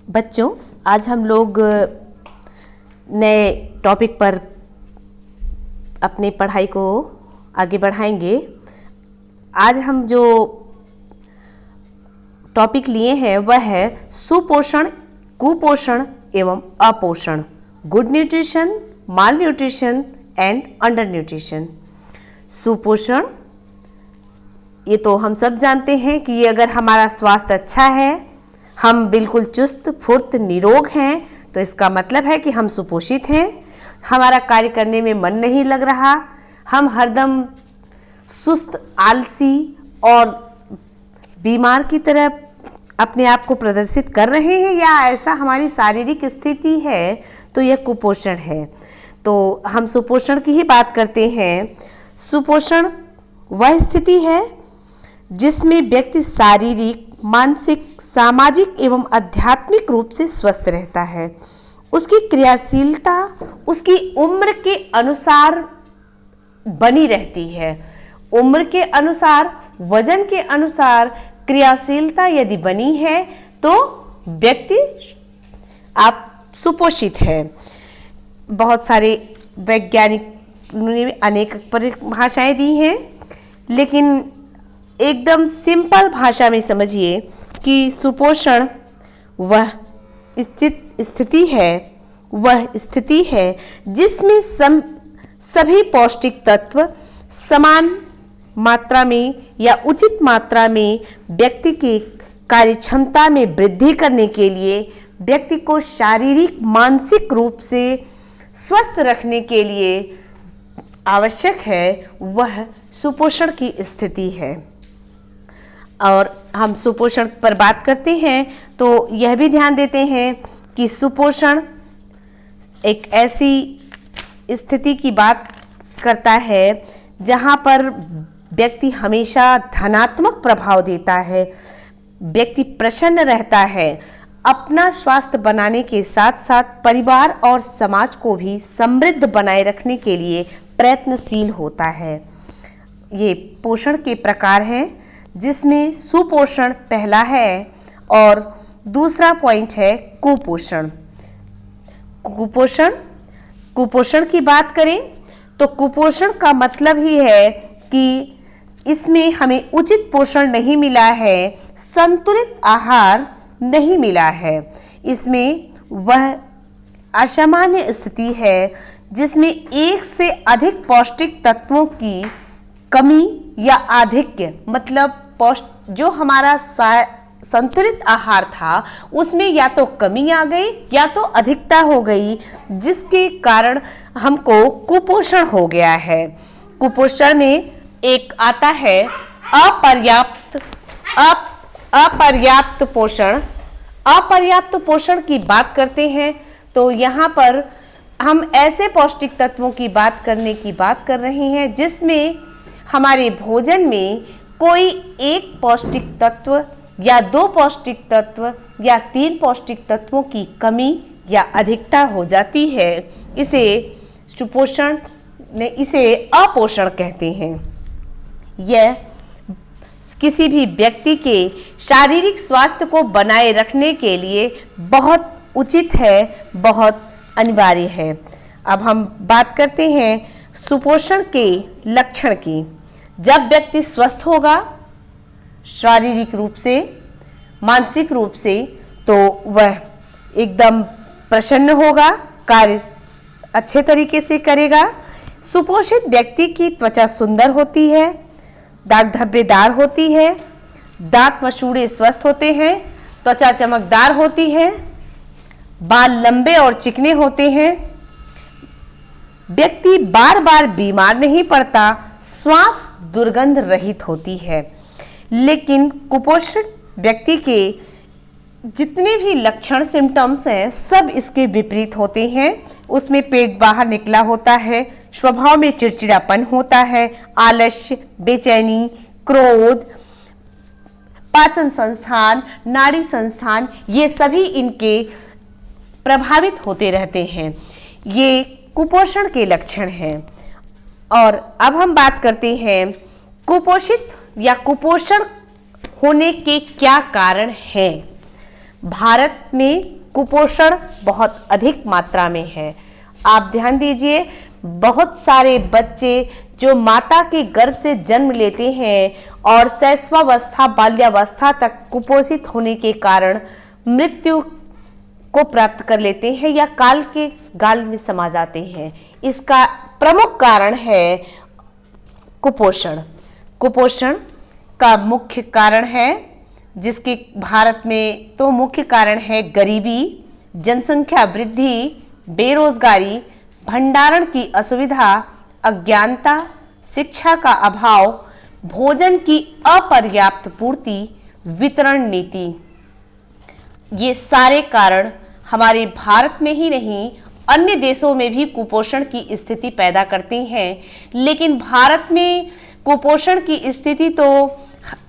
बच्चों, आज हम लोग नए टॉपिक पर अपनी पढ़ाई को आगे बढ़ाएंगे। आज हम जो टॉपिक लिए हैं वह है सुपोषण, कुपोषण एवं अपोषण, good nutrition, malnutrition and undernutrition. सुपोषण, ये तो हम सब जानते हैं कि अगर हमारा स्वास्थ्य अच्छा है, हम बिल्कुल चुस्त फुर्त निरोग हैं, तो इसका मतलब है कि हम सुपोषित हैं। हमारा कार्य करने में मन नहीं लग रहा, हम हरदम सुस्त, आलसी और बीमार की तरह अपने आप को प्रदर्शित कर रहे हैं, या ऐसा हमारी शारीरिक स्थिति है, तो यह कुपोषण है। तो हम सुपोषण की ही बात करते हैं। सुपोषण वह स्थिति है जिसमें व्यक्ति शारीरिक, मानसिक, सामाजिक एवं आध्यात्मिक रूप से स्वस्थ रहता है। उसकी क्रियाशीलता उसकी उम्र के अनुसार बनी रहती है। उम्र के अनुसार, वजन के अनुसार क्रियाशीलता यदि बनी है तो व्यक्ति आप सुपोषित है। बहुत सारे वैज्ञानिक ने अनेक परिभाषाएं दी हैं, लेकिन एकदम सिंपल भाषा में समझिए कि सुपोषण वह स्थिति है जिसमें सभी पौष्टिक तत्व समान मात्रा में या उचित मात्रा में व्यक्ति की कार्य क्षमता में वृद्धि करने के लिए, व्यक्ति को शारीरिक, मानसिक रूप से स्वस्थ रखने के लिए आवश्यक है, वह सुपोषण की स्थिति है। और हम सुपोषण पर बात करते हैं तो यह भी ध्यान देते हैं कि सुपोषण एक ऐसी स्थिति की बात करता है जहां पर व्यक्ति हमेशा धनात्मक प्रभाव देता है, व्यक्ति प्रसन्न रहता है, अपना स्वास्थ्य बनाने के साथ साथ परिवार और समाज को भी समृद्ध बनाए रखने के लिए प्रयत्नशील होता है। ये पोषण के प्रकार हैं, जिसमें सुपोषण पहला है और दूसरा पॉइंट है कुपोषण। कुपोषण की बात करें तो कुपोषण का मतलब ही है कि इसमें हमें उचित पोषण नहीं मिला है, संतुलित आहार नहीं मिला है। इसमें वह असामान्य स्थिति है जिसमें एक से अधिक पौष्टिक तत्वों की कमी या आधिक्य, मतलब जो हमारा संतुलित आहार था उसमें या तो कमी आ गई या तो अधिकता हो गई, जिसके कारण हमको कुपोषण हो गया है। कुपोषण में एक आता है अपर्याप्त पोषण। अपर्याप्त पोषण की बात करते हैं तो यहाँ पर हम ऐसे पौष्टिक तत्वों की बात कर रहे हैं जिसमें हमारे भोजन में कोई एक पौष्टिक तत्व या दो पौष्टिक तत्व या तीन पौष्टिक तत्वों की कमी या अधिकता हो जाती है। इसे अपोषण कहते हैं। यह किसी भी व्यक्ति के शारीरिक स्वास्थ्य को बनाए रखने के लिए बहुत उचित है, बहुत अनिवार्य है। अब हम बात करते हैं सुपोषण के लक्षण की। जब व्यक्ति स्वस्थ होगा शारीरिक रूप से, मानसिक रूप से, तो वह एकदम प्रसन्न होगा, कार्य अच्छे तरीके से करेगा। सुपोषित व्यक्ति की त्वचा सुंदर होती है, दाग धब्बेदार होती है, दांत मसूड़े स्वस्थ होते हैं, त्वचा चमकदार होती है, बाल लंबे और चिकने होते हैं, व्यक्ति बार बार बीमार नहीं पड़ता, श्वास दुर्गंध रहित होती है। लेकिन कुपोषित व्यक्ति के जितने भी लक्षण, सिम्टम्स हैं, सब इसके विपरीत होते हैं। उसमें पेट बाहर निकला होता है, स्वभाव में चिड़चिड़ापन होता है, आलस्य, बेचैनी, क्रोध, पाचन संस्थान, नाड़ी संस्थान, ये सभी इनके प्रभावित होते रहते हैं। ये कुपोषण के लक्षण हैं। और अब हम बात करते हैं कुपोषित या कुपोषण होने के क्या कारण हैं। भारत में कुपोषण बहुत अधिक मात्रा में है। आप ध्यान दीजिए, बहुत सारे बच्चे जो माता के गर्भ से जन्म लेते हैं और शैशवावस्था बाल्यावस्था तक कुपोषित होने के कारण मृत्यु को प्राप्त कर लेते हैं या काल के गाल में समा जाते हैं। इसका प्रमुख कारण है कुपोषण। कुपोषण का मुख्य कारण है, जिसके भारत में तो मुख्य कारण है गरीबी, जनसंख्या वृद्धि, बेरोजगारी, भंडारण की असुविधा, अज्ञानता, शिक्षा का अभाव, भोजन की अपर्याप्त पूर्ति, वितरण नीति। ये सारे कारण हमारे भारत में ही नहीं अन्य देशों में भी कुपोषण की स्थिति पैदा करते हैं। लेकिन भारत में कुपोषण की स्थिति तो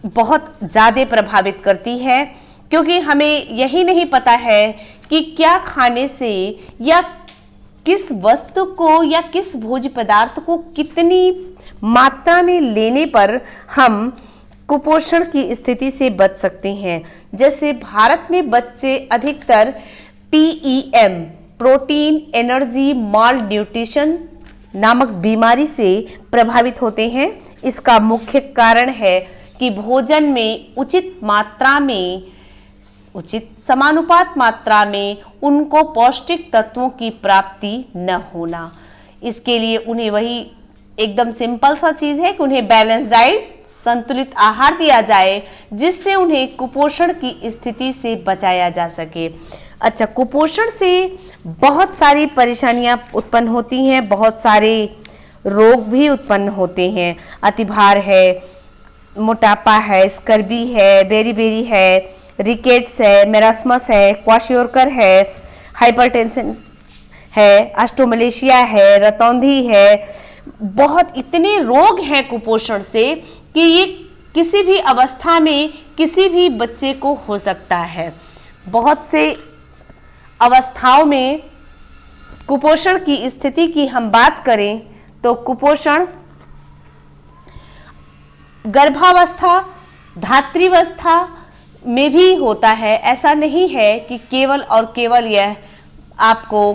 बहुत ज़्यादा प्रभावित करती है, क्योंकि हमें यही नहीं पता है कि क्या खाने से या किस वस्तु को या किस भोज्य पदार्थ को कितनी मात्रा में लेने पर हम कुपोषण की स्थिति से बच सकते हैं। जैसे भारत में बच्चे अधिकतर PEM प्रोटीन एनर्जी माल न्यूट्रिशन नामक बीमारी से प्रभावित होते हैं। इसका मुख्य कारण है कि भोजन में उचित समानुपात मात्रा में उनको पौष्टिक तत्वों की प्राप्ति न होना। इसके लिए उन्हें वही एकदम सिंपल सा चीज़ है कि उन्हें बैलेंस डाइट, संतुलित आहार दिया जाए, जिससे उन्हें कुपोषण की स्थिति से बचाया जा सके। अच्छा, कुपोषण से बहुत सारी परेशानियां उत्पन्न होती हैं, बहुत सारे रोग भी उत्पन्न होते हैं। अतिभार है, मोटापा है, स्कर्वी है, बेरी है, रिकेट्स है, मेरास्मस है, क्वाशियोरकर है, हाइपरटेंशन है, ऑस्टियोमलेशिया है, रतौंधी है। बहुत इतने रोग हैं कुपोषण से कि ये किसी भी अवस्था में किसी भी बच्चे को हो सकता है। बहुत से अवस्थाओं में कुपोषण की स्थिति की हम बात करें तो कुपोषण गर्भावस्था, धात्रीवस्था में भी होता है। ऐसा नहीं है कि केवल और केवल यह आपको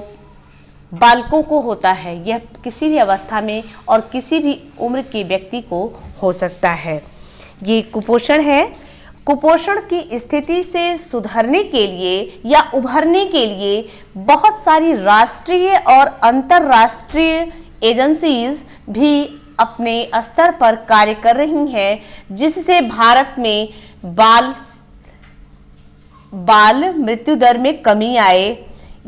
बालकों को होता है, यह किसी भी अवस्था में और किसी भी उम्र के व्यक्ति को हो सकता है। ये कुपोषण है। कुपोषण की स्थिति से सुधरने के लिए या उभरने के लिए बहुत सारी राष्ट्रीय और अंतर्राष्ट्रीय एजेंसीज भी अपने स्तर पर कार्य कर रही हैं, जिससे भारत में बाल मृत्यु दर में कमी आए।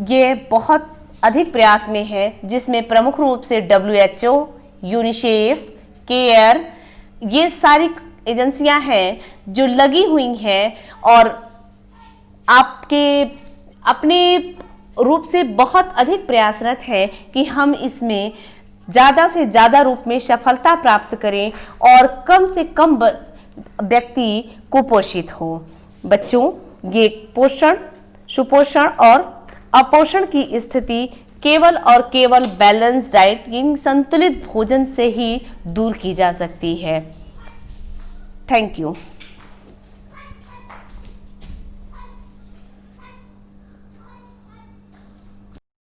ये बहुत अधिक प्रयास में है, जिसमें प्रमुख रूप से WHO, यूनिसेफ, केयर, ये सारी एजेंसियां हैं जो लगी हुई हैं और अपने रूप से बहुत अधिक प्रयासरत है कि हम इसमें ज़्यादा से ज़्यादा रूप में सफलता प्राप्त करें और कम से कम व्यक्ति कुपोषित हो। बच्चों, ये पोषण, सुपोषण और अपोषण की स्थिति केवल और केवल बैलेंस डाइट यानी संतुलित भोजन से ही दूर की जा सकती है। Thank you.